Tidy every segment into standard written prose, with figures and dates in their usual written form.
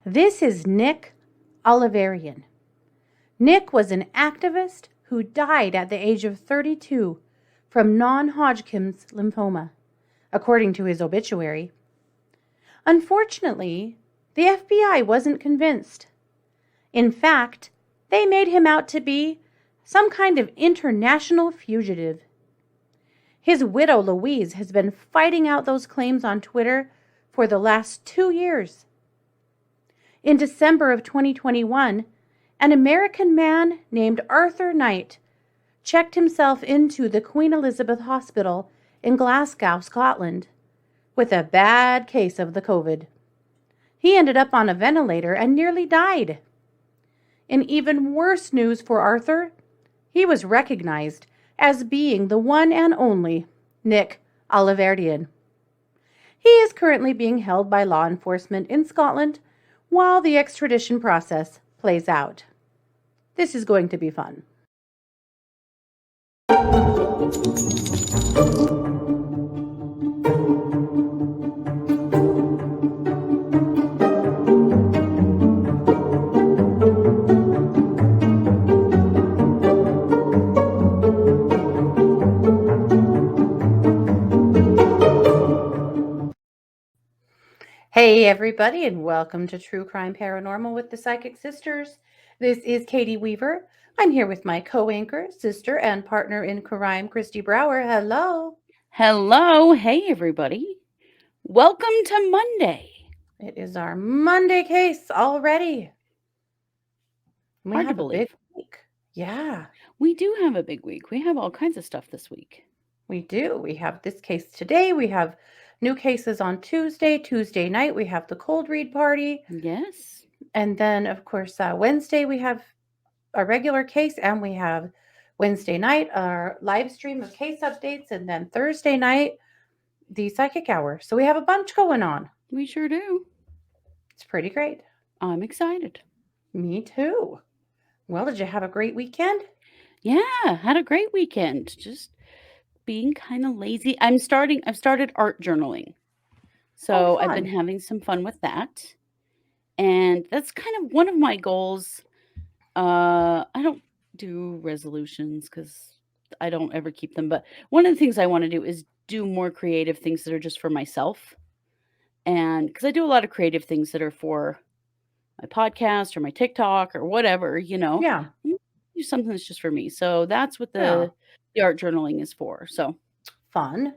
This is Nick Alahverdian. Nick was an activist who died at the age of 32 from non-Hodgkin's lymphoma, according to his obituary. Unfortunately, the FBI wasn't convinced. In fact, they made him out to be some kind of international fugitive. His widow, Louise, has been fighting out those claims on Twitter for the last 2 years. In December of 2021, an American man named Arthur Knight checked himself into the Queen Elizabeth Hospital in Glasgow, Scotland, with a bad case of the COVID. He ended up on a ventilator and nearly died. In even worse news for Arthur, he was recognized as being the one and only Nick Alahverdian. He is currently being held by law enforcement in Scotland while the extradition process plays out. This is going to be fun. Hey everybody, and welcome to True Crime Paranormal with the Psychic Sisters. This is Katie Weaver. I'm here with my co-anchor, sister, and partner in crime, Christy Brower. Hello. Hello. Hey, everybody. Welcome to Monday. It is our Monday case already. We Hard to have a big believe. week. Yeah, We do have a big week. We have all kinds of stuff this week. we do. We have this case today. We have new cases on Tuesday night. We have the cold read party. Yes. And then, of course, Wednesday we have a regular case, and we have Wednesday night our live stream of case updates, and then Thursday night the psychic hour. So we have a bunch going on. We sure do. It's pretty great. I'm excited. Me too. Well, did you have a great weekend? Yeah, had a great weekend. Just being kind of lazy. I've started art journaling. So I've been fun. having some fun with that. And that's kind of one of my goals. I don't do resolutions because I don't ever keep them. But one of the things I want to do is do more creative things that are just for myself. And because I do a lot of creative things that are for my podcast or my TikTok or whatever, Yeah. do something that's just for me. So that's what Yeah. the art journaling is for. So Fun.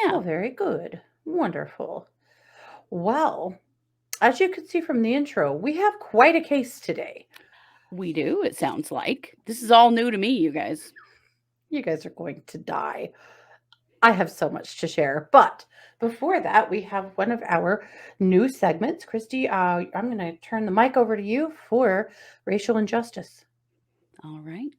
yeah, Oh, very good. Wonderful. Well, as you can see from the intro, we have quite a case today. we do. It sounds like this is all new to me, you guys. You guys are going to die. I have so much to share. But before that, we have one of our new segments. Christy, I'm going to turn the mic over to you for racial injustice. All right.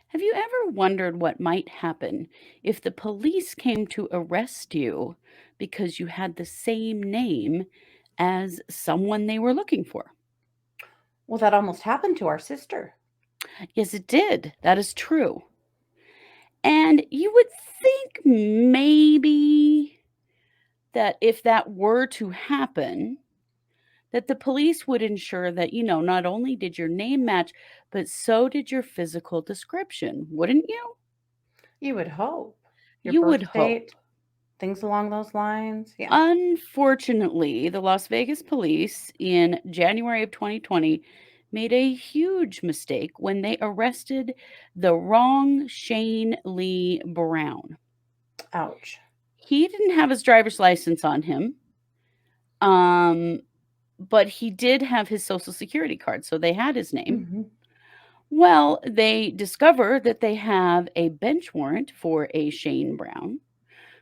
Have you ever wondered what might happen if the police came to arrest you because you had the same name as someone they were looking for? Well, that almost happened to our sister. Yes, it did. That is true. And you would think maybe that if that were to happen, that the police would ensure that, not only did your name match, but so did your physical description, wouldn't you? You would hope. Your You would birth hope. date, things along those lines. Yeah. Unfortunately, the Las Vegas police in January of 2020 made a huge mistake when they arrested the wrong Shane Lee Brown. Ouch. He didn't have his driver's license on him. But he did have his social security card, so they had his name. Mm-hmm. Well, they discover that they have a bench warrant for a Shane Brown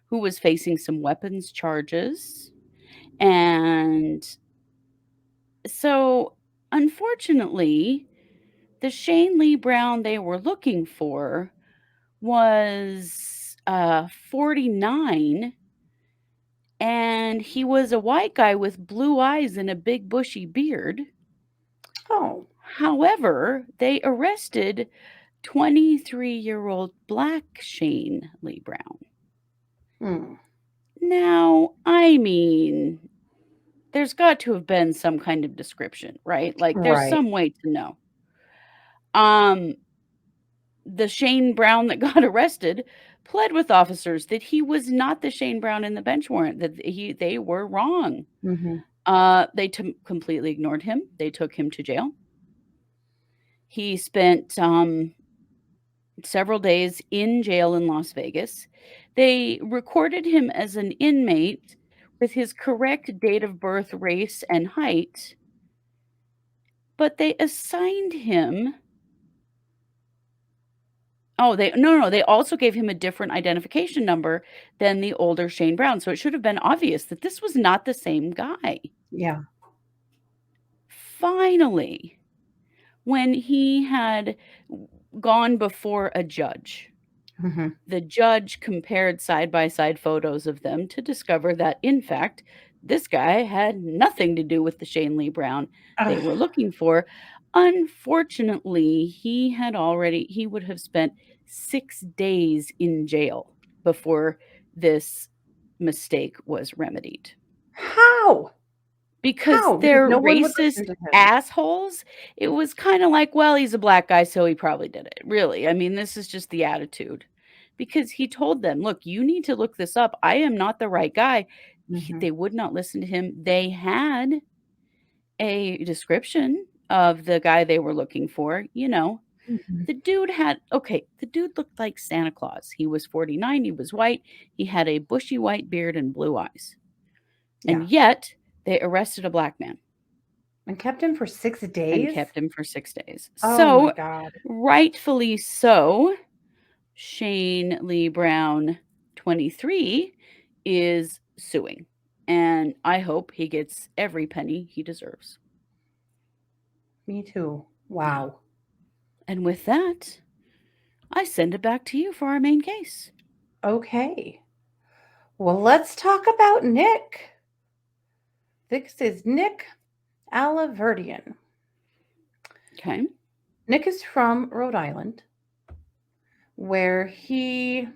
who was facing some weapons charges. And so, unfortunately, the Shane Lee Brown they were looking for was 49, and he was a white guy with blue eyes and a big bushy beard. Oh. However, they arrested 23-year-old black Shane Lee Brown. Hmm. Now, I mean, there's got to have been some kind of description, right? Like, there's Right. some way to know. The Shane Brown that got arrested pled with officers that he was not the Shane Brown in the bench warrant, that they were wrong. Mm-hmm. They completely ignored him. They took him to jail. He spent several days in jail in Las Vegas. They recorded him as an inmate with his correct date of birth, race, and height, but they assigned him. Oh, they also gave him a different identification number than the older Shane Brown, so it should have been obvious that this was not the same guy. Yeah. Finally, when he had gone before a judge, Mm-hmm. the judge compared side-by-side photos of them to discover that, in fact, this guy had nothing to do with the Shane Lee Brown they were looking for. Unfortunately, he would have spent 6 days in jail before this mistake was remedied. How? Because Because they're no one would listen racist to him. assholes. It was kinda like, "Well, he's a black guy, so he probably did it." Really, I mean, this is just the attitude. Because he told them, "Look, you need to look this up. I am not the right guy." Mm-hmm. They would not listen to him. They had a description of the guy they were looking for, you know. Mm-hmm. The dude looked like Santa Claus. He was 49, he was white, he had a bushy white beard and blue eyes. And Yeah. yet, they arrested a black man. And kept him for 6 And days? kept him for 6 days. Oh my So, God. rightfully so, Shane Lee Brown, 23, is suing, and I hope he gets every penny he deserves. Me too. Yeah. Wow. And with that, I send it back to you for our main case. Okay. Well, let's talk about Nick. This is Nick Alahverdian. Okay. Nick is from Rhode Island, where he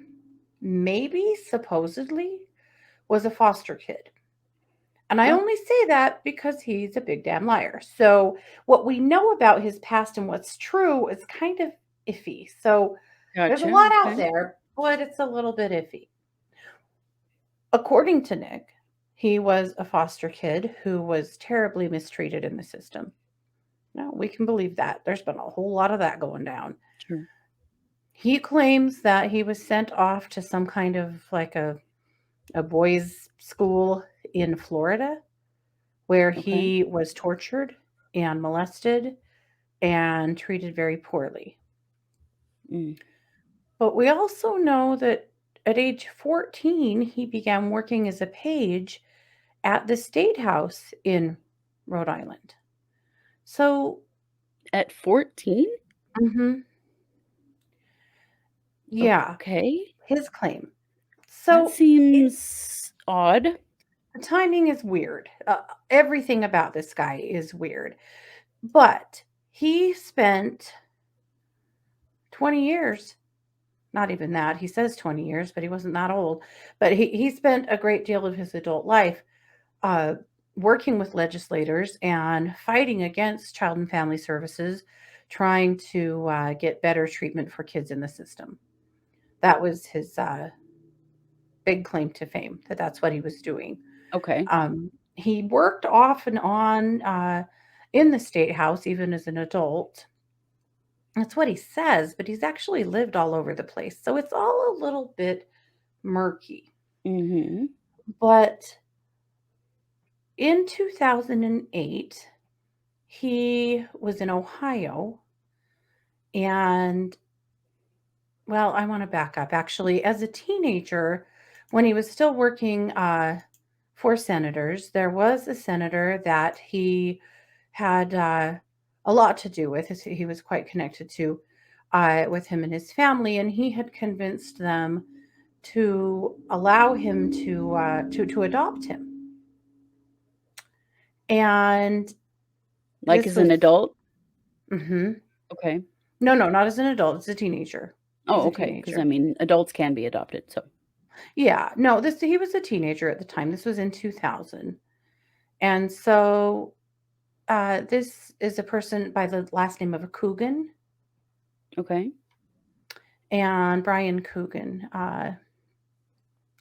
maybe supposedly was a foster kid. And I Oh, only say that because he's a big damn liar. So, what we know about his past and what's true is kind of iffy. So, there's a gotcha. lot out Okay. there, but it's a little bit iffy. According to Nick, he was a foster kid who was terribly mistreated in the system. Now, we can believe that. There's been a whole lot of that going down. Sure. He claims that he was sent off to some kind of like a boys' school in Florida where Okay. he was tortured and molested and treated very poorly. Mm. But we also know that at age 14, he began working as a page at the State House in Rhode Island. So, At 14? mhm, yeah, Okay. his claim. That So, seems odd. the timing is weird. Everything about this guy is weird. But he spent 20 years, not even that. He says 20 years, but he wasn't that old. But he spent a great deal of his adult life uh, working with legislators and fighting against child and family services, trying to get better treatment for kids in the system. That was his big claim to fame, that that's what he was doing. Okay. He worked off and on in the state house, even as an adult. That's what he says, but he's actually lived all over the place. So it's all a little bit murky. Mhm. But in 2008, he was in Ohio. And, well, I want to back up. Actually, as a teenager, when he was still working for senators, there was a senator that he had a lot to do with. He was quite connected to with him and his family, and he had convinced them to allow him to adopt him. And Like this as an was adult? mhm. Okay. No, no, not as an adult. As a teenager. He's Oh, a okay. Because I teenager. mean, adults can be adopted, so Yeah, no, this he was a teenager at the time. This was in 2000. And so this is a person by the last name of Coogan, okay. and Brian Coogan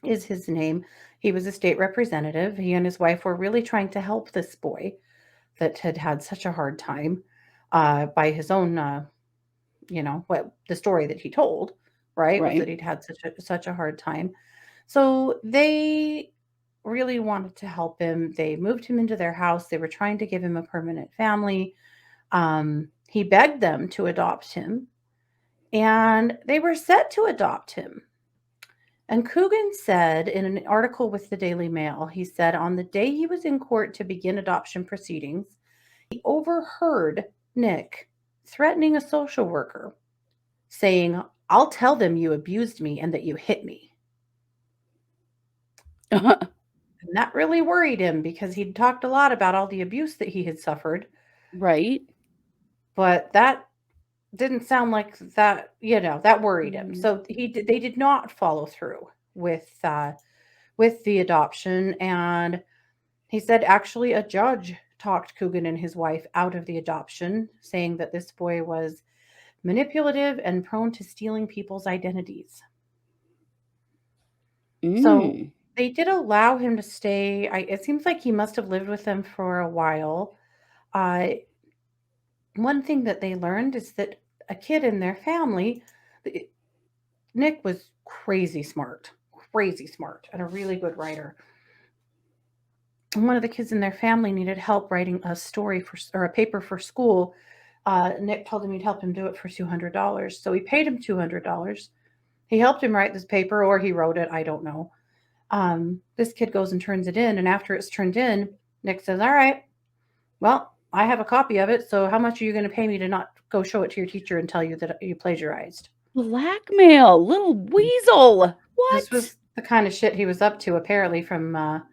is his name. He was a state representative. He and his wife were really trying to help this boy that had had such a hard time by his own, what the story that he told, right, was Right. that he'd had such a hard time. So they really wanted to help him. They moved him into their house. They were trying to give him a permanent family. He begged them to adopt him, and they were set to adopt him. And Coogan said in an article with the Daily Mail, he said on the day he was in court to begin adoption proceedings, he overheard Nick threatening a social worker, saying, "I'll tell them you abused me and that you hit me." And that really worried him because he'd talked a lot about all the abuse that he had suffered, Right. but that didn't sound like that, that worried him. Mm. So they did not follow through with the adoption, and he said actually a judge talked Coogan and his wife out of the adoption, saying that this boy was manipulative and prone to stealing people's identities. So Mm. they did allow him to stay. It seems like he must have lived with them for a while. Uh, One thing that they learned is that a kid in their family, Nick was crazy smart, and a really good writer. And one of the kids in their family needed help writing a story or a paper for school. Nick told him he'd help him do it for $200. So he paid him $200. He helped him write this paper, or he wrote it. I don't know. This kid goes and turns it in. And after it's turned in, Nick says, "All right, well, I have a copy of it. So how much are you going to pay me to not go show it to your teacher and tell you that you plagiarized?" Blackmail, little weasel. This What? was the kind of shit he was up to, apparently, from a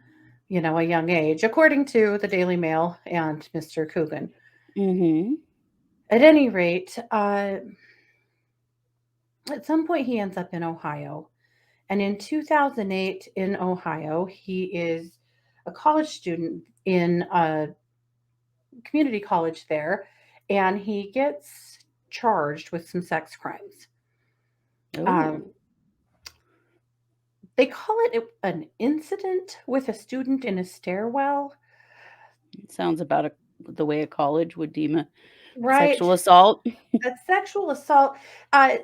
young age, according to the Daily Mail and Mr. Coogan. Mhm. At any rate, at some point he ends up in Ohio. And in 2008 in Ohio, he is a college student in a community college there, and he gets charged with some sex crimes. Oh, Um, they call it an incident with a student in a stairwell, sounds about the way a college would deem a right? sexual assault. A sexual assault. Uh,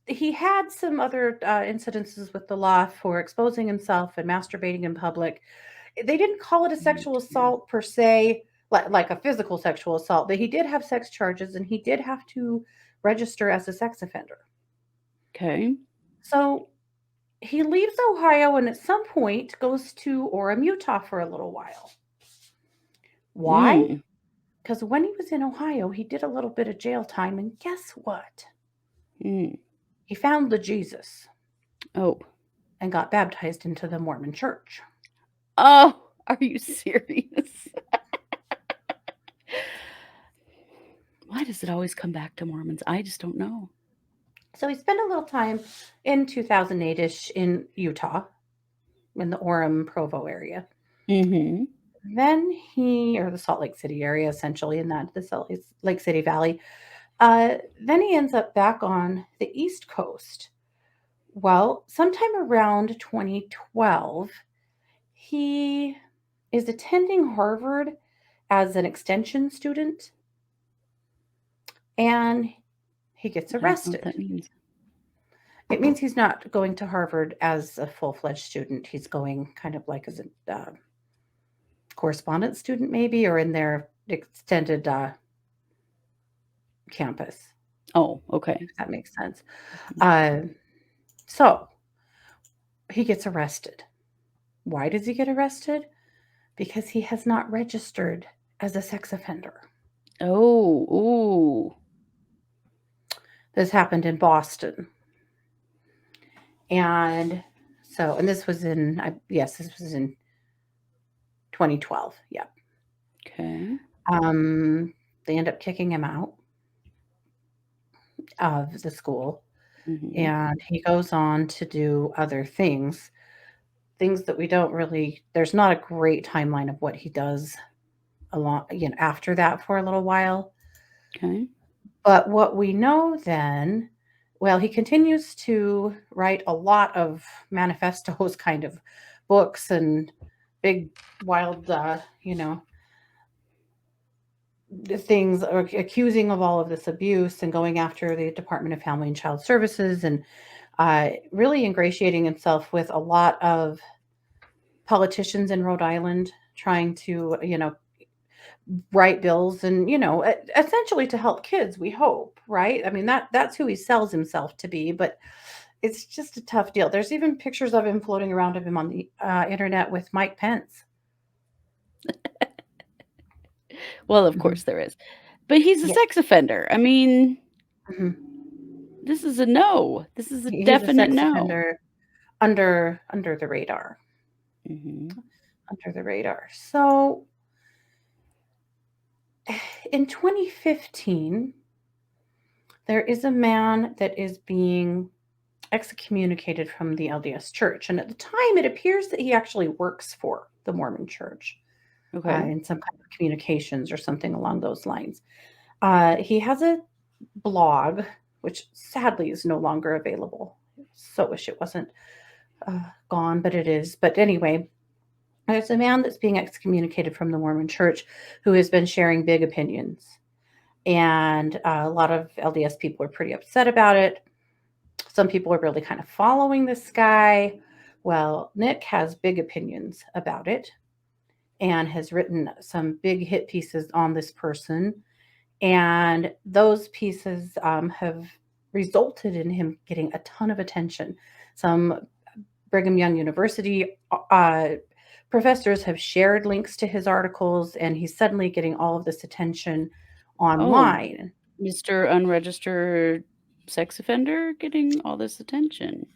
he had some other incidences with the law for exposing himself and masturbating in public. They didn't call it a Oh, sexual dear. assault per se, like a physical sexual assault, but he did have sex charges and he did have to register as a sex offender. Okay. So he leaves Ohio and at some point goes to Orem, Utah for a little while. Why? Mm. Because when he was in Ohio, he did a little bit of jail time, and guess what? Mm. He found the Jesus Oh. and got baptized into the Mormon church. Oh, are you serious? Why does it always come back to Mormons? I just don't know. So he spent a little time in 2008 ish in Utah, in the Orem Provo area. Mhm. Then or the Salt Lake City area, essentially, in the Salt Lake City Valley. Then he ends up back on the East Coast. Well, sometime around 2012, he is attending Harvard as an extension student, and he gets I don't know what arrested. that means. It means he's not going to Harvard as a full-fledged student. He's going kind of like as a correspondence student, maybe, or in their extended campus, Oh, okay. if that makes sense. Mhm. Uh, so he gets arrested. Why does he get arrested? Because he has not registered as a sex offender. Oh, ooh. This happened in Boston. And and this was this was in 2012. Yeah. Okay. Um, they end up kicking him out. of the school, Mhm. and he goes on to do other things that we don't really there's not a great timeline of what he does along after that for a little while. Okay. But what we know then, well, he continues to write a lot of manifestos kind of books and big wild the things are accusing of all of this abuse and going after the Department of Family and Child Services and really ingratiating himself with a lot of politicians in Rhode Island, trying to, write bills and, essentially to help kids, we hope, right? I mean, that's who he sells himself to be, but it's just a tough deal. There's even pictures of him floating around of him on the internet with Mike Pence. Well, of Hmm. course there is. But he's a Yeah. sex offender. I mean, Hmm. this is a no. This is a He's a definite sex no. offender under the radar, Mhm. under the radar. So in 2015, there is a man that is being excommunicated from the LDS Church. And at the time, it appears that he actually works for the Mormon Church Okay. in some kind of communications or something along those lines. He has a blog, which sadly is no longer available. So wish it wasn't gone, but it is. But anyway, there's a man that's being excommunicated from the Mormon Church who has been sharing big opinions. And a lot of LDS people are pretty upset about it. Some people are really kind of following this guy. Well, Nick has big opinions about it and has written some big hit pieces on this person. And those pieces have resulted in him getting a ton of attention. Some Brigham Young University professors have shared links to his articles, and he's suddenly getting all of this attention Oh, online. Mr. Unregistered Sex Offender getting all this attention.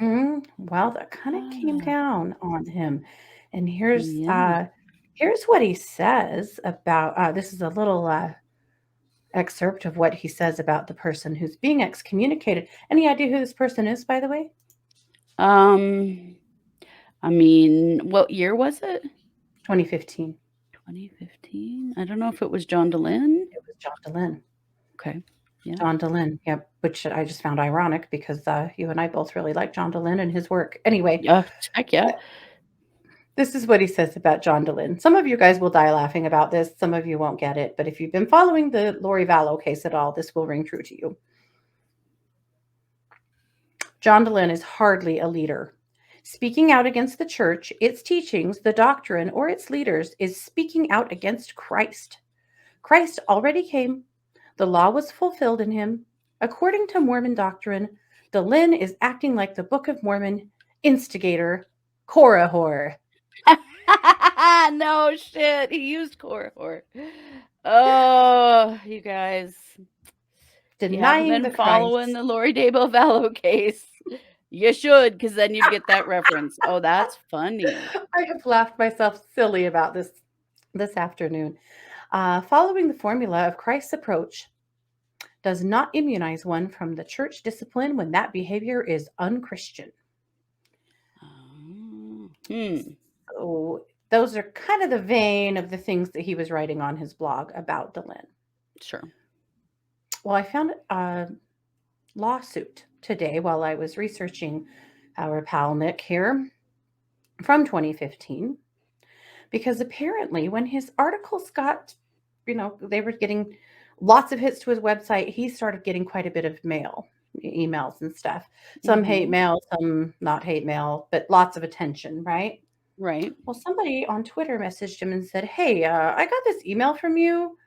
Well, that kind of came Ah, down on him. And yeah. here's what he says about this is a little excerpt of what he says about the person who's being excommunicated. Any idea who this person is, by the way? Um, I mean, what year was it? 2015. 2015? I don't know if it was John Dehlin. It was John Dehlin. Okay. Yeah. John Dehlin, yep, which I just found ironic because you and I both really like John Dehlin and his work. Anyway, Yeah, heck yeah. this is what he says about John Dehlin. Some of you guys will die laughing about this. Some of you won't get it. But if you've been following the Lori Vallow case at all, this will ring true to you. John Dehlin is hardly a leader. Speaking out against the church, its teachings, the doctrine, or its leaders is speaking out against Christ. Christ already came. The law was fulfilled in him. According to Mormon doctrine, Dehlin is acting like the Book of Mormon instigator, Korihor, No shit. He used Corihor. Oh, you guys. If you haven't denying been the following Christ. the Lori Daybell Vallow case, you should, because then you'd get that reference. Oh, that's funny. I have laughed myself silly about this afternoon. Following the formula of Christ's approach does not immunize one from the church discipline when that behavior is unchristian. Oh, hmm. So those are kind of the vein of the things that he was writing on his blog about Dehlin. Sure. Well, I found a lawsuit today while I was researching our pal Nick here from 2015, because apparently when his articles got, they were getting lots of hits to his website, he started getting quite a bit of mail, emails and stuff. Some hate Mhm. mail, some not hate mail, but lots of attention, right? Right. Well, somebody on Twitter messaged him and said, "Hey, I got this email from you.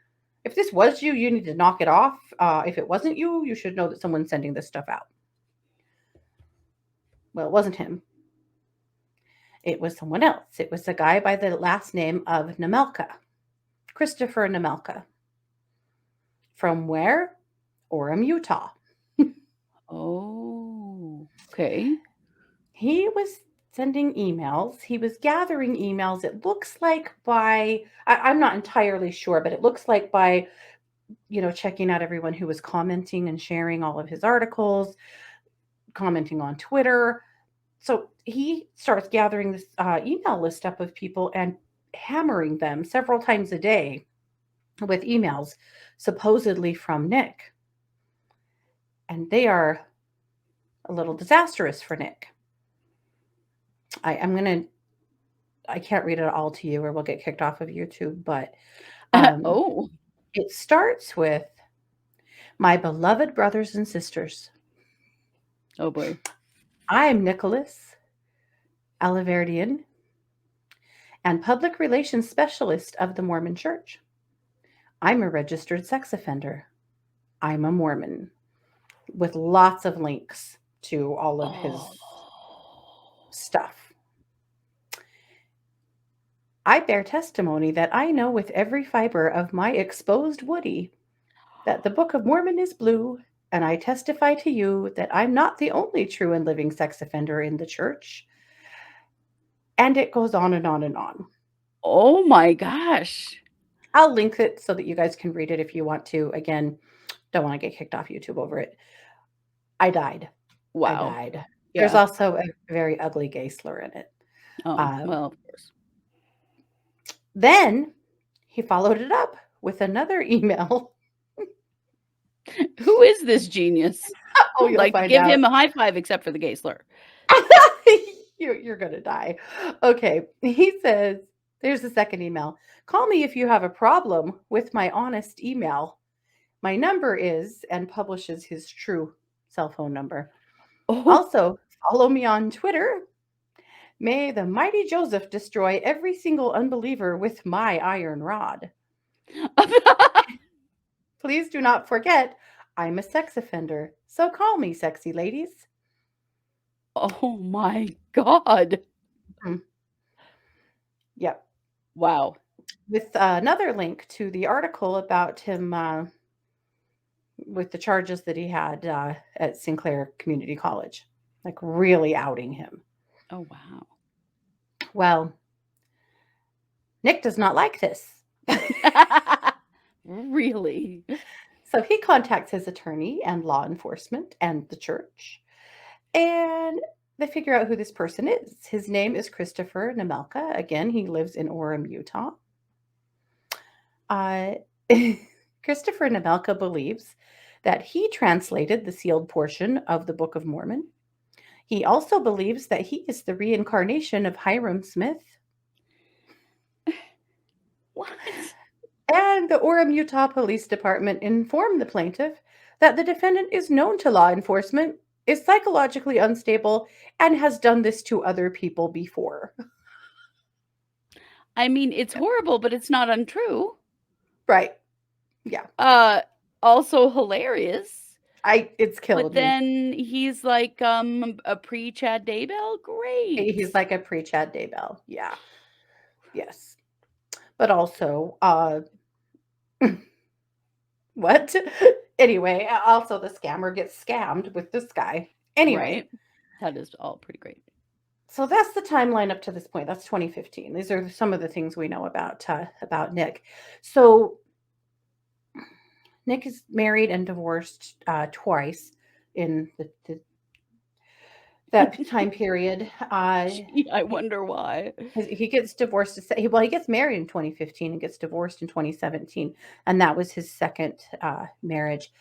If this was you, you need to knock it off. If it wasn't you, you should know that someone's sending this stuff out." Well, it wasn't him. It was someone else. It was a guy by the last name of Nemelka, Christopher Nemelka. From where? Orem, Utah. Oh, okay. He was sending emails. He was gathering emails. It looks like I'm not entirely sure, but it looks like by checking out everyone who was commenting and sharing all of his articles, commenting on Twitter. So he starts gathering this email list up of people and hammering them several times a day with emails supposedly from Nick. And they are a little disastrous for Nick. I can't read it all to you or we'll get kicked off of YouTube, but um, Oh. it starts with my beloved brothers and sisters. Oh boy. I am Nicholas Alahverdian and public relations specialist of the Mormon Church. I'm a registered sex offender. I'm a Mormon, with lots of links to all of his Oh. stuff. I bear testimony that I know with every fiber of my exposed woody that the Book of Mormon is blue, and I testify to you that I'm not the only true and living sex offender in the church. And it goes on and on and on. Oh my gosh. I'll link it so that you guys can read it if you want to. Again, don't want to get kicked off YouTube over it. I died. I Wow. died. There's Yeah. also a very ugly gay slur in it. Oh, well, of course. Then he followed it up with another email. Who is this genius? Oh, I'd you'll like to find give out. him a high five except for the gay slur. You're going to die. Okay. He says, there's the second email. Call me if you have a problem with my honest email. My number is, and publishes his true cell phone number. Oh. Also, follow me on Twitter. May the mighty Joseph destroy every single unbeliever with my iron rod. Please do not forget, I'm a sex offender, so call me, sexy ladies. Oh my God. Yep. Wow. With another link to the article about him with the charges that he had at Sinclair Community College, like really outing him. Oh, wow. Well, Nick does not like this. Really? So he contacts his attorney and law enforcement and the church, and they figure out who this person is. His name is Christopher Nemelka. Again, he lives in Orem, Utah. Christopher Nemelka believes that he translated the sealed portion of the Book of Mormon. He also believes that he is the reincarnation of Hiram Smith. What? And the Orem, Utah Police Department informed the plaintiff that the defendant is known to law enforcement, is psychologically unstable, and has done this to other people before. I mean, it's horrible, but it's not untrue. Right. Yeah. Also hilarious. It's But killed me. then he's like a pre-Chad Daybell? Great. He's like a pre-Chad Daybell. Yeah. Yes. But also, what? Anyway, also the scammer gets scammed with this guy. Anyway, Right. That is all pretty great. so that's the timeline up to this point. That's 2015. These are some of the things we know about Nick. So Nick is married and divorced twice in that time period. Gee, I wonder why. He gets divorced. Well, he gets married in 2015 and gets divorced in 2017, and that was his second marriage.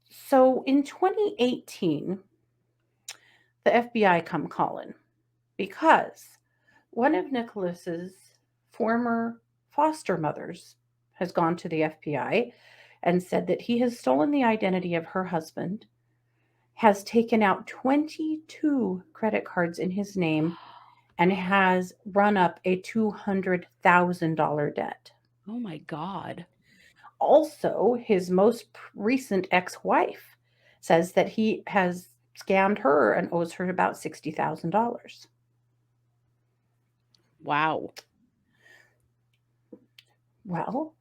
So in 2018, the FBI come calling because one of Nicholas's former foster mothers has gone to the FBI and said that he has stolen the identity of her husband, has taken out 22 credit cards in his name, and has run up a $200,000 debt. Oh my God. Also, his most recent ex-wife says that he has scammed her and owes her about $60,000. Wow. Well,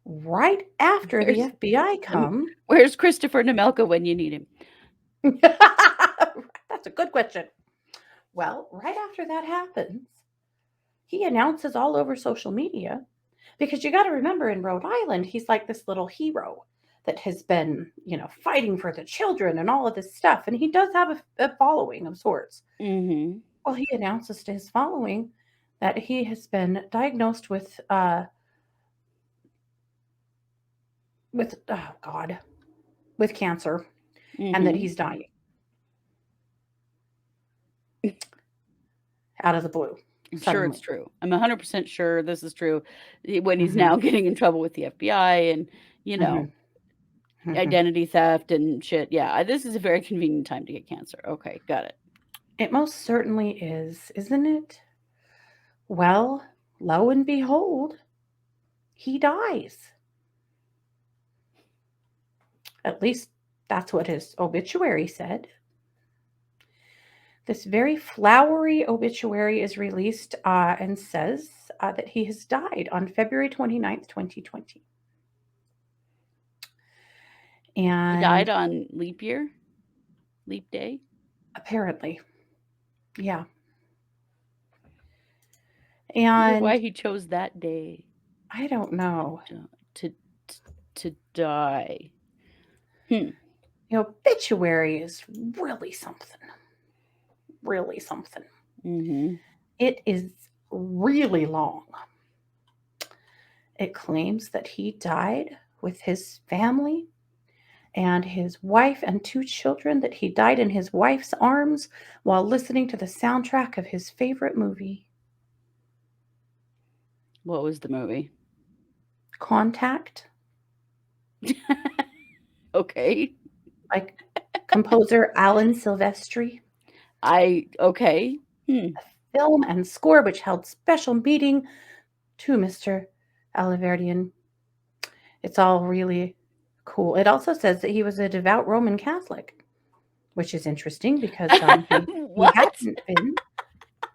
right after the FBI come, where's Christopher Nemelka when you need him? That's a good question. Well, right after that happens, he announces all over social media Because you got to remember, in Rhode Island, he's like this little hero that has been, fighting for the children and all of this stuff. And he does have a following of sorts. Mm-hmm. Well, he announces to his following that he has been diagnosed with oh God, with cancer, and that Mm-hmm. he's dying out of the blue I'm sure it's suddenly. true. I'm 100% sure this is true. When he's Hmm. now getting in trouble with the FBI and, you Hmm. know, Hmm. identity theft and shit. Yeah, this is a very convenient time to get cancer. Okay, got it. It most certainly is, isn't it? Well, lo and behold, he dies. At least that's what his obituary said. This very flowery obituary is released and says that he has died on February 29th, 2020. He died And on leap year, leap day. apparently, yeah. Wonder why And he chose that day I don't to know. to to, to die. Hmm. The obituary is really something, really something. Mm-hmm. It is really long. It claims that he died with his family and his wife and two children, that he died in his wife's arms while listening to the soundtrack of his favorite movie, What was the movie? Contact, Okay. like composer Alan Silvestri. Okay. Hmm. Film and score, which held special meeting to Mr. Alahverdian. It's all really cool. It also says that he was a devout Roman Catholic, which is interesting because he What? hadn't been.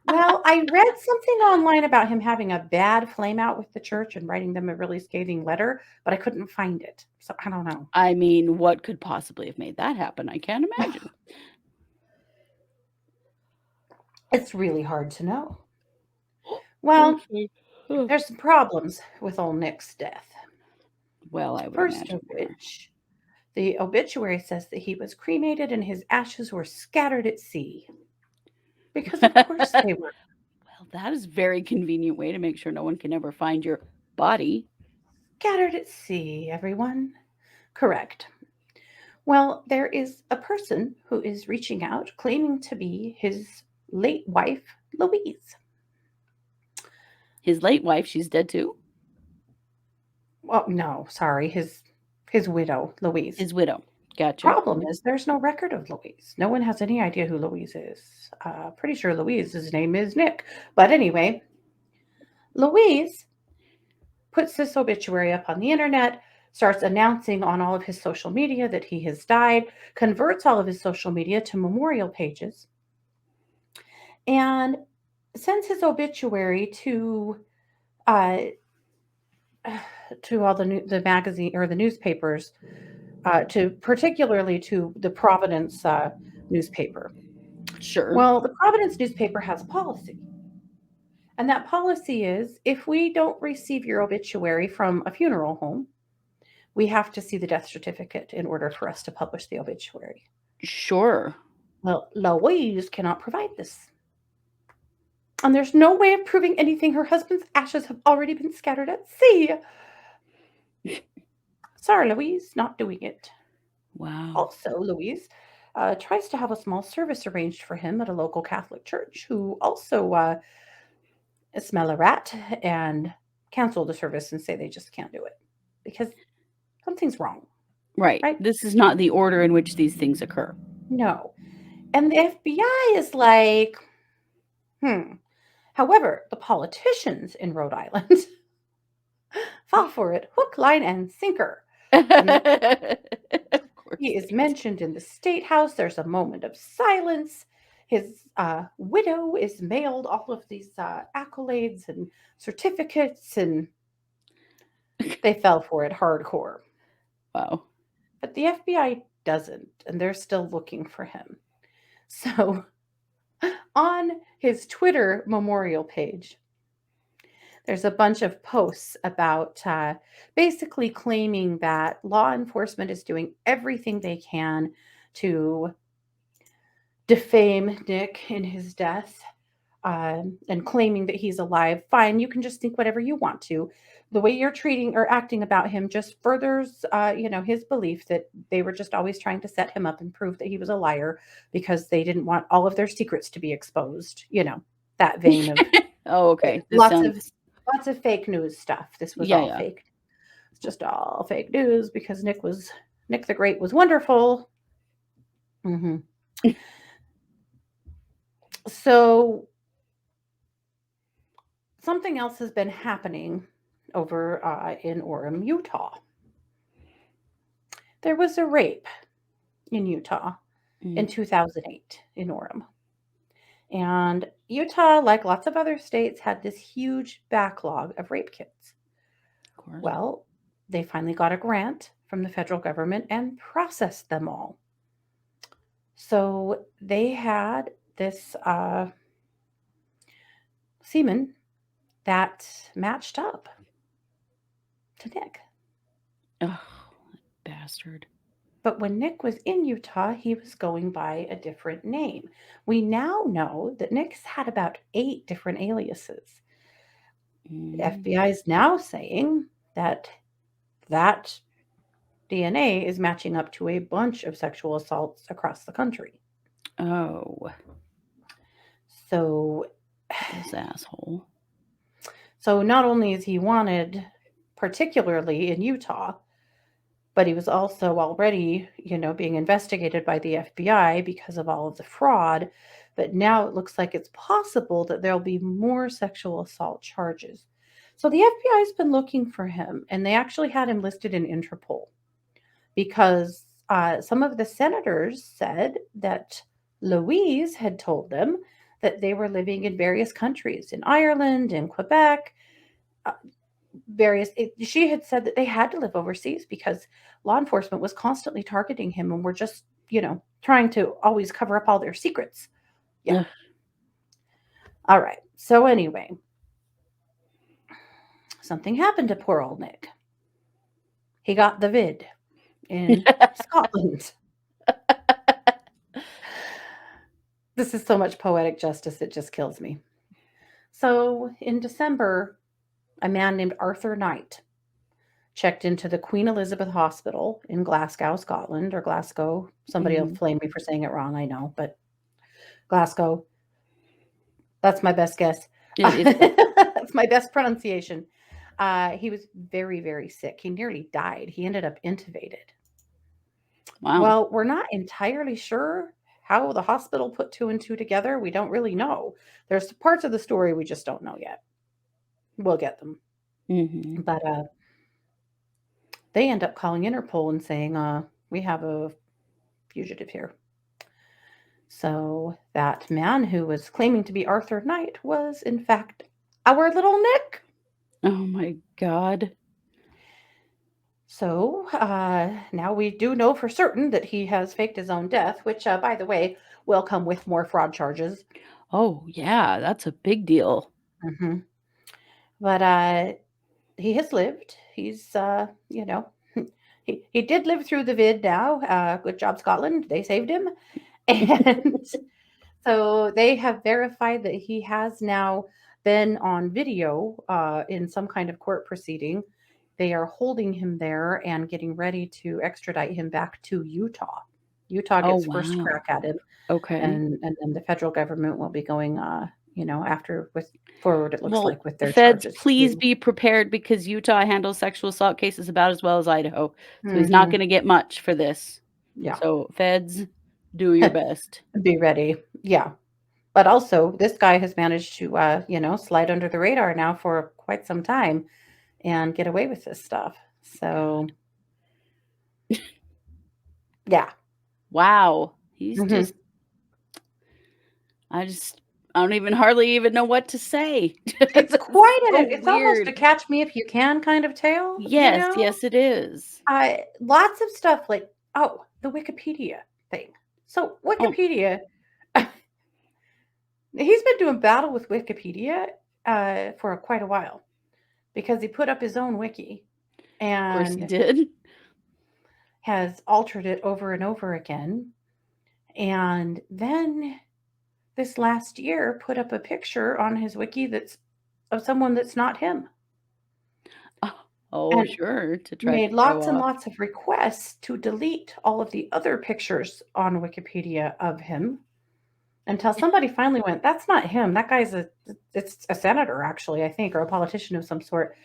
Well, I read something online about him having a bad flame out with the church and writing them a really scathing letter, but I couldn't find it. So I don't know. I mean, what could possibly have made that happen? I can't imagine. It's really hard to know. Well, Okay. Huh. there's some problems with old Nick's death. Well, I would First imagine of there are. which, the obituary says that he was cremated and his ashes were scattered at sea. Because of course they were. Well, that is a very convenient way to make sure no one can ever find your body. Scattered at sea, everyone. Correct. Well, there is a person who is reaching out claiming to be his late wife, Louise. His late wife, she's dead too. Well, no, sorry, his widow, Louise. His widow. Gotcha. Problem is, there's no record of Louise. No one has any idea who Louise is. Pretty sure Louise's name is Nick. But anyway, Louise puts this obituary up on the internet, starts announcing on all of his social media that he has died, converts all of his social media to memorial pages, and sends his obituary uh, to all the magazine or the newspapers, to particularly to the Providence newspaper. Sure. Well, the Providence newspaper has a policy, and that policy is if we don't receive your obituary from a funeral home, we have to see the death certificate in order for us to publish the obituary. Sure. Well, Louise cannot provide this. And there's no way of proving anything. Her husband's ashes have already been scattered at sea. Sorry, Louise, not doing it. Wow. Also, Louise tries to have a small service arranged for him at a local Catholic church, who also smell a rat and cancel the service and say they just can't do it because something's wrong, Right. right? This is not the order in which these things occur. No. And the FBI is like, hmm. However, the politicians in Rhode Island fall for it hook, line, and sinker. And Of course he is they do. mentioned in the state house. There's a moment of silence. His widow is mailed all of these accolades and certificates, and they fell for it hardcore. Wow. But the FBI doesn't, and they're still looking for him. So on his Twitter memorial page, There's a bunch of posts about basically claiming that law enforcement is doing everything they can to defame Nick in his death, and claiming that he's alive. Fine, you can just think whatever you want to. The way you're treating or acting about him just furthers, his belief that they were just always trying to set him up and prove that he was a liar because they didn't want all of their secrets to be exposed. That vein of Oh, okay. This lots of sounds. lots of fake news stuff. This was Yeah, all yeah. fake. It's just all fake news because Nick the Great was wonderful. hmm So something else has been happening over in Orem, Utah. There was a rape in Utah in Mm, 2008 in Orem. And Utah, like lots of other states, had this huge backlog of rape kits. of course. Well, they finally got a grant from the federal government and processed them all. So they had this semen that matched up to Nick. Oh, bastard. But when Nick was in Utah, he was going by a different name. We now know that Nick's had about 8 different aliases. The Mm. FBI is now saying that DNA is matching up to a bunch of sexual assaults across the country. Oh, So, this asshole. so not only is he wanted, particularly in Utah, but he was also already, being investigated by the FBI because of all of the fraud. But now it looks like it's possible that there'll be more sexual assault charges. So the FBI has been looking for him, and they actually had him listed in Interpol because some of the senators said that Louise had told them that they were living in various countries, in Ireland, in Quebec, uh, she had said that they had to live overseas because law enforcement was constantly targeting him and were just, trying to always cover up all their secrets. Yeah. Ugh. All right. So anyway, something happened to poor old Nick. He got the vid in Scotland. This is so much poetic justice, it just kills me. So in December, a man named Arthur Knight checked into the Queen Elizabeth Hospital in Glasgow, Scotland, or Glasgow. Somebody will Mhm. flame me for saying it wrong, I know, but Glasgow. That's my best guess. It's close. That's my best pronunciation. He was very, very sick. He nearly died. He ended up intubated. Wow. Well, we're not entirely sure how the hospital put two and two together. We don't really know. There's parts of the story we just don't know yet. We'll get them. Mhm. But they end up calling Interpol and saying, we have a fugitive here. So that man who was claiming to be Arthur Knight was, in fact, our little Nick. Oh my god. So now we do know for certain that he has faked his own death, which, by the way, will come with more fraud charges. Oh, yeah, that's a big deal. hmm But he has lived. He's, he did live through the vid now. Good job, Scotland. They saved him. And so they have verified that he has now been on video in some kind of court proceeding. They are holding him there and getting ready to extradite him back to Utah. Utah Oh, gets first wow. crack at him, Okay. and then the federal government will be going, after with forward. It looks Well, like with their feds, charges please too. be prepared because Utah handles sexual assault cases about as well as Idaho. So he's not hmm gonna get much for this. Yeah, So, feds, do your best. be ready. Yeah, but also this guy has managed to, slide under the radar now for quite some time and get away with this stuff. God. So, yeah. Wow. He's hmm just I just I don't even hardly even know what to say. It's That's quite so it's almost a weird. catch me if you can kind of tale, Yes, yes, it is. Lots of stuff like, oh, the Wikipedia thing. So Oh, Wikipedia, he's been doing battle with Wikipedia for quite a while. because he put up his own wiki Of course he and did. has altered it over and over again. And then this last year put up a picture on his wiki that's of someone that's not him. Oh, And sure, to try to made show lots and off. lots of requests to delete all of the other pictures on Wikipedia of him until somebody finally went, "That's not him. That guy's it's a senator, actually, I think, or a politician of some sort."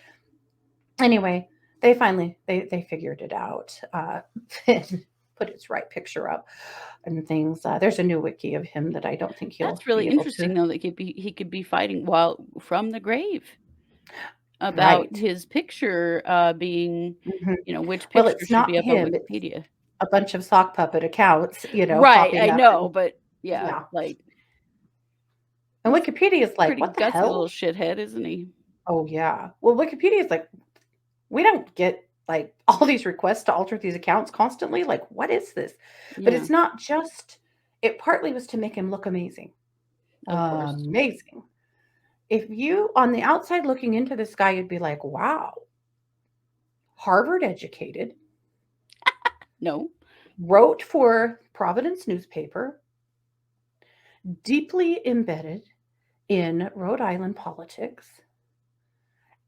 Anyway, they finally they figured it out, and put his right picture up and things. There's a new wiki of him that I don't think he'll That's really be able to. interesting, though, that he could be fighting while from the grave about Right. his picture, being, Mhm. which Well, picture it's should not be up on him. It's Wikipedia. a bunch of sock puppet accounts, Right, popping I up know, and but yeah, yeah. like, And he's a Wikipedia is like, pretty "What the gutsy little hell?" shithead, isn't he? Oh, yeah. Well, Wikipedia is like, "We don't get, like, all these requests to alter these accounts constantly. Like, what is this?" But Yeah, it's not just it partly was to make him look amazing. of course. Amazing. If you on the outside looking into this guy, you'd be like, "Wow, Harvard educated, No. wrote for Providence newspaper, deeply embedded in Rhode Island politics,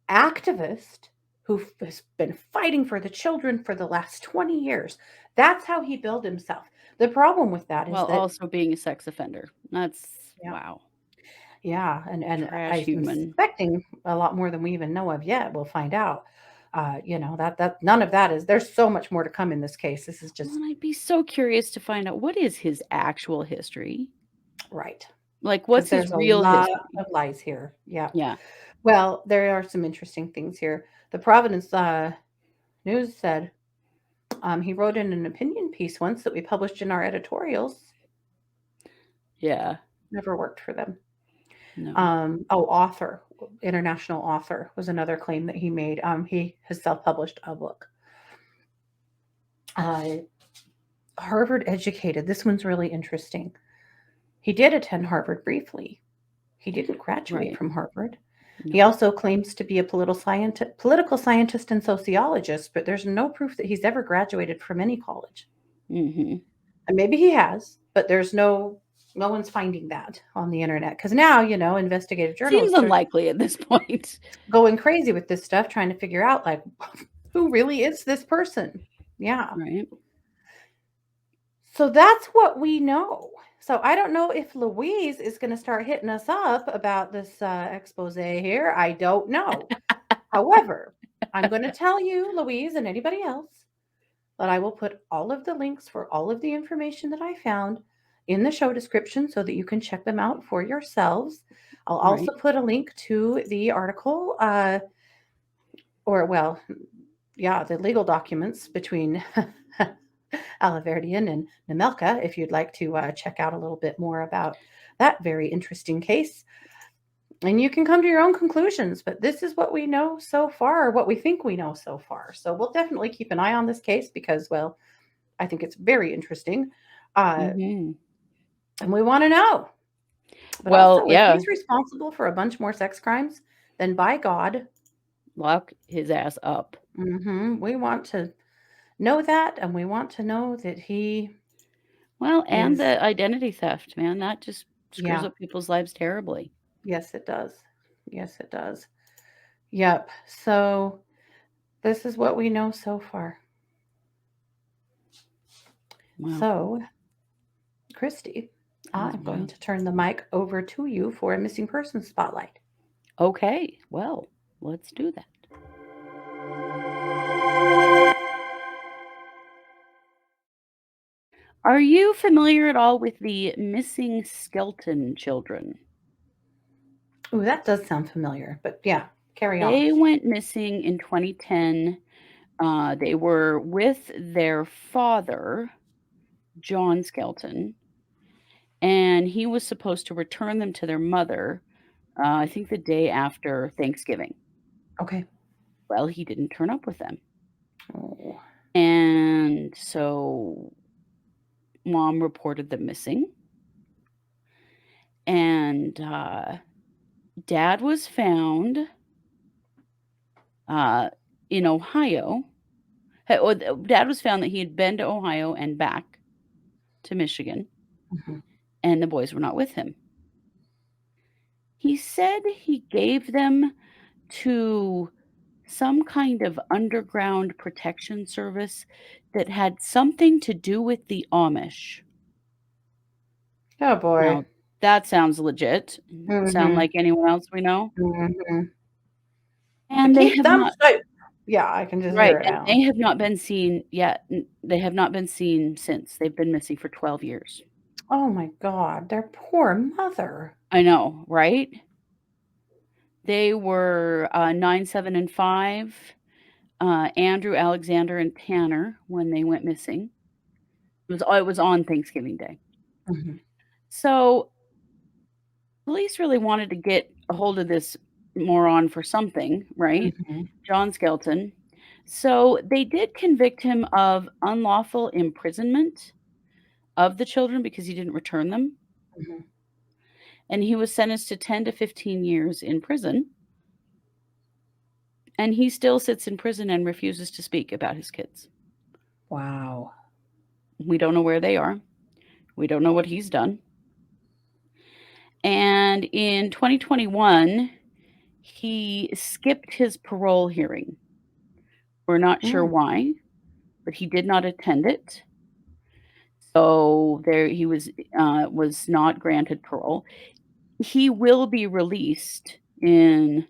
activist who has been fighting for the children for the last 20 years." That's how he billed himself. The problem with that is While that, also being a sex offender. That's yeah, wow. yeah, and Trash I'm human. suspecting a lot more than we even know of yet. We'll find out. That none of that is there's so much more to come in this case. This is Well, just and I'd be so curious to find out what is his actual history? right. Like, Because what's his there's a real lot history? of lies here. Yeah. Yeah, Well, there are some interesting things here. The Providence News said he wrote in an opinion piece once that we published in our editorials. yeah, Never worked for them. no, Author, international author was another claim that he made. He has self-published a book. Uh, Harvard educated. This one's really interesting. He did attend Harvard briefly. He didn't graduate right, from Harvard. He no. also claims to be a political scientist and sociologist, but there's no proof that he's ever graduated from any college. Mhm. And maybe he has, but there's no one's finding that on the internet because now investigative Seems journalists are unlikely at this point. going crazy with this stuff, trying to figure out like who really is this person. Yeah. Right? So that's what we know. So I don't know if Louise is going to start hitting us up about this expose here. I don't know. However, I'm going to tell you, Louise, and anybody else, that I will put all of the links for all of the information that I found in the show description so that you can check them out for yourselves. I'll also Right. put a link to the article, or well, yeah, the legal documents between Alahverdian and Nemelka if you'd like to check out a little bit more about that very interesting case. And you can come to your own conclusions, but this is what we know so far, what we think we know so far. So we'll definitely keep an eye on this case because, well, I think it's very interesting. Uh, Mhm. and we want to know. But Well, also, if yeah, he's responsible for a bunch more sex crimes, then by God, lock his ass up. we want to know that. And we want to know that he Well, and is, the identity theft, man, that just screws yeah, up people's lives terribly. yes, it does. Yes, it does. Yep. So this is what we know so far. Wow, So, Christy, that is I'm going wild. to turn the mic over to you for a missing person spotlight. Okay, well, let's do that. Are you familiar at all with the missing Skelton children? Ooh, that does sound familiar, but yeah, carry on. They went missing in 2010. They were with their father, John Skelton, and he was supposed to return them to their mother, I think the day after Thanksgiving. Okay. Well, he didn't turn up with them. Oh, And so mom reported them missing. And dad was found in Ohio. Dad was found that he had been to Ohio and back to Michigan, Mhm. and the boys were not with him. He said he gave them to some kind of underground protection service that had something to do with the Amish. Oh boy. Now, that sounds legit. Sound Mhm. like anyone else we know? Mhm. To And they keep have them not. safe. Yeah, I can just Right, hear it and now. they have not been seen yet. They have not been seen since. They've been missing for 12 years. Oh my God, their poor mother. I know, right? They were 9, 7, and 5. Andrew, Alexander, and Tanner when they went missing. It was on Thanksgiving Day. Mhm. So police really wanted to get a hold of this moron for something, right? Mhm. John Skelton. So they did convict him of unlawful imprisonment of the children because he didn't return them. Mhm. And he was sentenced to 10 to 15 years in prison. And he still sits in prison and refuses to speak about his kids. Wow. We don't know where they are. We don't know what he's done. And in 2021, he skipped his parole hearing. We're not sure Mm. why, but he did not attend it. So there he was not granted parole. He will be released in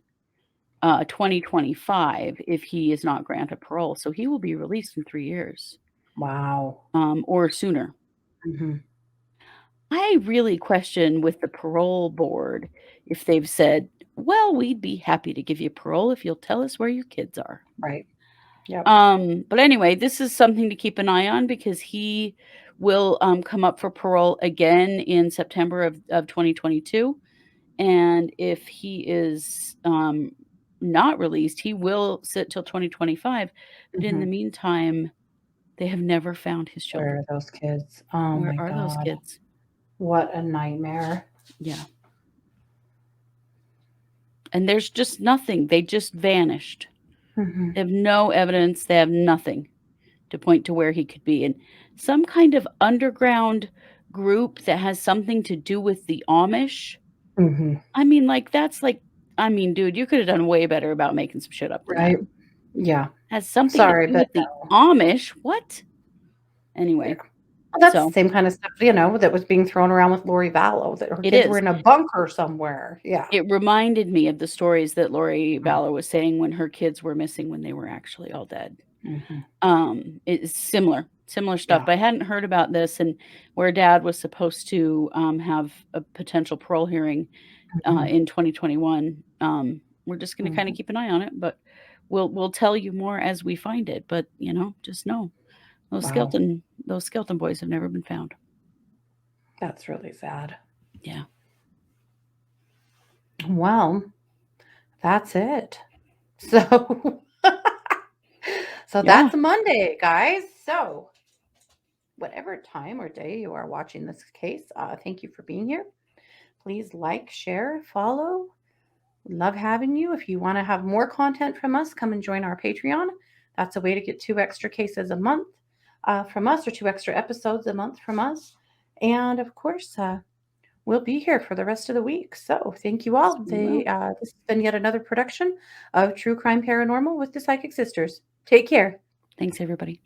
2025 if he is not granted parole. So he will be released in 3 years, Wow. or sooner. Mhm. I really question with the parole board if they've said, "Well, we'd be happy to give you parole if you'll tell us where your kids are." Right. Yep. But anyway, this is something to keep an eye on because he will come up for parole again in September of 2022. And if he is not released, he will sit till 2025. But in the Mhm. meantime, they have never found his Where children. are those kids? Oh Where my are those God. kids? What a nightmare. Yeah. And there's just nothing. They just vanished. Mhm. They have no evidence. They have nothing to point to where he could be. And some kind of underground group that has something to do with the Amish. Mhm. I mean, like, that's like, I mean, dude, you could have done way better about making some shit up than that. Right. Yeah. Has something to Sorry, do but with the no. Amish? What? Yeah. Anyway, Well, that's the so same kind of stuff, that was being thrown around with Lori Vallow, that her it kids were is. in a bunker somewhere. Yeah. It reminded me of the stories that Lori Mm. Vallow was saying when her kids were missing when they were actually all dead. Mhm. It's similar stuff, Yeah. but I hadn't heard about this and where dad was supposed to, have a potential parole hearing, Mhm. in 2021. We're just gonna kinda Mhm. keep an eye on it, but we'll tell you more as we find it, but, just know Wow. those Skelton boys have never been found. That's really sad. Yeah. Well, that's it. So so Yeah. that's Monday, guys. So whatever time or day you are watching this case, thank you for being here. Please like, share, follow. Love having you. If you want to have more content from us, come and join our Patreon. That's a way to get 2 extra cases a month from us, or 2 extra episodes a month from us. And of course, we'll be here for the rest of the week. So thank you Yes, all. we will. This has been yet another production of True Crime Paranormal with the Psychic Sisters. Take care. Thanks, everybody.